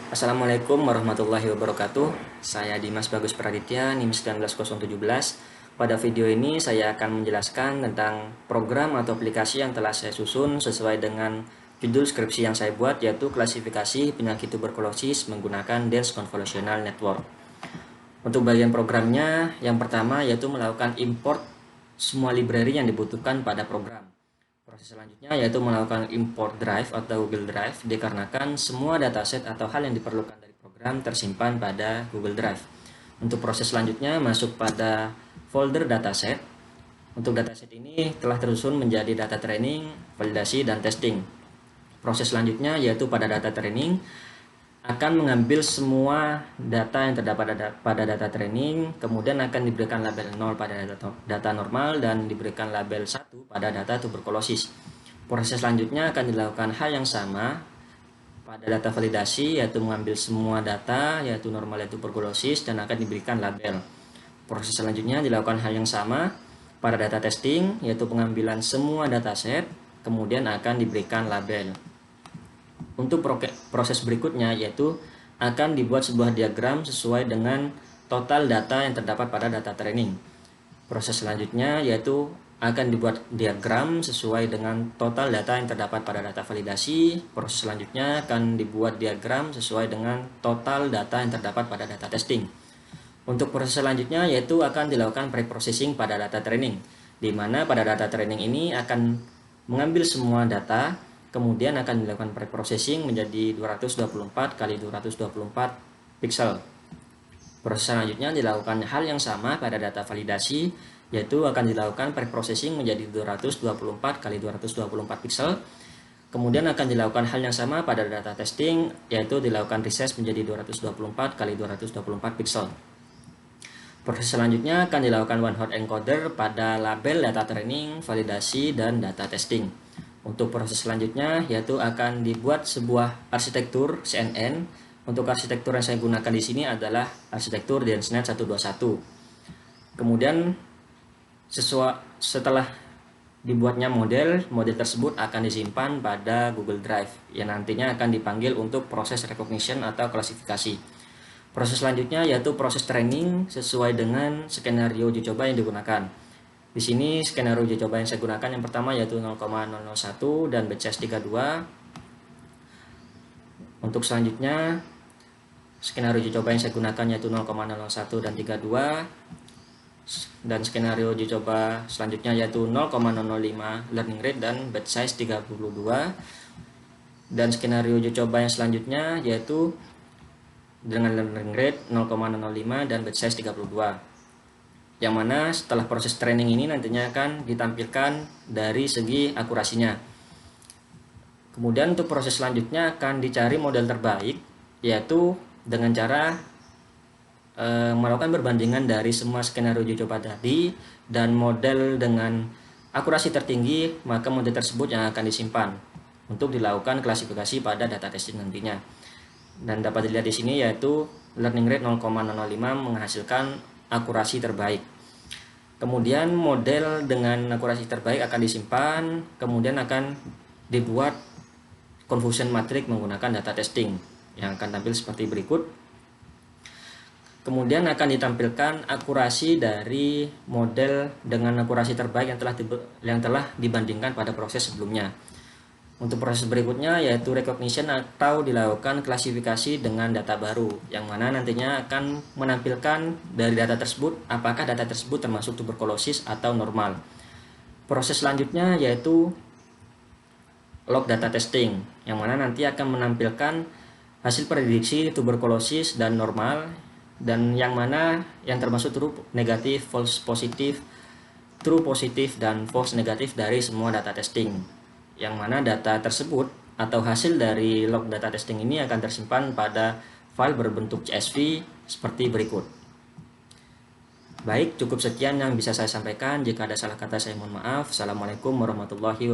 Assalamualaikum warahmatullahi wabarakatuh. Saya Dimas Bagus Praditya, NIM 19017. Pada video ini saya akan menjelaskan tentang program atau aplikasi yang telah saya susun sesuai dengan judul skripsi yang saya buat, yaitu klasifikasi penyakit tuberkulosis menggunakan Dense Convolutional Network. Untuk bagian programnya, yang pertama yaitu melakukan import semua library yang dibutuhkan pada program. Proses selanjutnya yaitu melakukan import drive atau Google Drive dikarenakan semua dataset atau hal yang diperlukan dari program tersimpan pada Google Drive. Untuk proses selanjutnya masuk pada folder dataset. Untuk dataset ini telah tersusun menjadi data training, validasi, dan testing. Proses selanjutnya yaitu pada data training akan mengambil semua data yang terdapat pada data training, kemudian akan diberikan label 0 pada data normal dan diberikan label 1 pada data tuberkulosis. Proses selanjutnya akan dilakukan hal yang sama pada data validasi, yaitu mengambil semua data yaitu normal yaitu tuberkulosis dan akan diberikan label. Proses selanjutnya dilakukan hal yang sama pada data testing, yaitu pengambilan semua dataset kemudian akan diberikan label. Untuk proses berikutnya yaitu akan dibuat sebuah diagram sesuai dengan total data yang terdapat pada data training. Proses selanjutnya yaitu akan dibuat diagram sesuai dengan total data yang terdapat pada data validasi. Proses selanjutnya akan dibuat diagram sesuai dengan total data yang terdapat pada data testing. Untuk proses selanjutnya yaitu akan dilakukan pre-processing pada data training, di mana pada data training ini akan mengambil semua data, kemudian akan dilakukan pre-processing menjadi 224 kali 224 pixel. Proses selanjutnya dilakukan hal yang sama pada data validasi, yaitu akan dilakukan pre-processing menjadi 224 kali 224 pixel. Kemudian akan dilakukan hal yang sama pada data testing, yaitu dilakukan resize menjadi 224 kali 224 pixel. Proses selanjutnya akan dilakukan one hot encoder pada label data training, validasi, dan data testing. Untuk proses selanjutnya yaitu akan dibuat sebuah arsitektur CNN. Untuk arsitektur yang saya gunakan di sini adalah arsitektur DenseNet 121. Kemudian setelah dibuatnya model tersebut akan disimpan pada Google Drive yang nantinya akan dipanggil untuk proses recognition atau klasifikasi. Proses selanjutnya yaitu proses training sesuai dengan skenario uji coba yang digunakan. Di sini skenario uji coba yang saya gunakan yang pertama yaitu 0,001 dan batch size 32. Untuk selanjutnya skenario uji coba yang saya gunakan yaitu 0,01 dan 32. Dan skenario uji coba selanjutnya yaitu 0,005 learning rate dan batch size 32. Dan skenario uji coba yang selanjutnya yaitu dengan learning rate 0,005 dan batch size 32. Yang mana setelah proses training ini nantinya akan ditampilkan dari segi akurasinya. Kemudian untuk proses selanjutnya akan dicari model terbaik, yaitu dengan cara melakukan perbandingan dari semua skenario uji coba tadi dan model dengan akurasi tertinggi, maka model tersebut yang akan disimpan untuk dilakukan klasifikasi pada data testing nantinya. Dan dapat dilihat di sini yaitu learning rate 0,005 menghasilkan akurasi terbaik. Kemudian model dengan akurasi terbaik akan disimpan, kemudian akan dibuat confusion matrix menggunakan data testing yang akan tampil seperti berikut. Kemudian akan ditampilkan akurasi dari model dengan akurasi terbaik yang telah dibandingkan pada proses sebelumnya. Untuk proses berikutnya yaitu recognition atau dilakukan klasifikasi dengan data baru, yang mana nantinya akan menampilkan dari data tersebut apakah data tersebut termasuk tuberkulosis atau normal. Proses selanjutnya yaitu log data testing, yang mana nanti akan menampilkan hasil prediksi tuberkulosis dan normal, dan yang mana yang termasuk true negatif, false positif, true positif, dan false negatif dari semua data testing. Yang mana data tersebut atau hasil dari log data testing ini akan tersimpan pada file berbentuk CSV seperti berikut. Baik, cukup sekian yang bisa saya sampaikan. Jika ada salah kata saya mohon maaf. Assalamualaikum warahmatullahi wabarakatuh.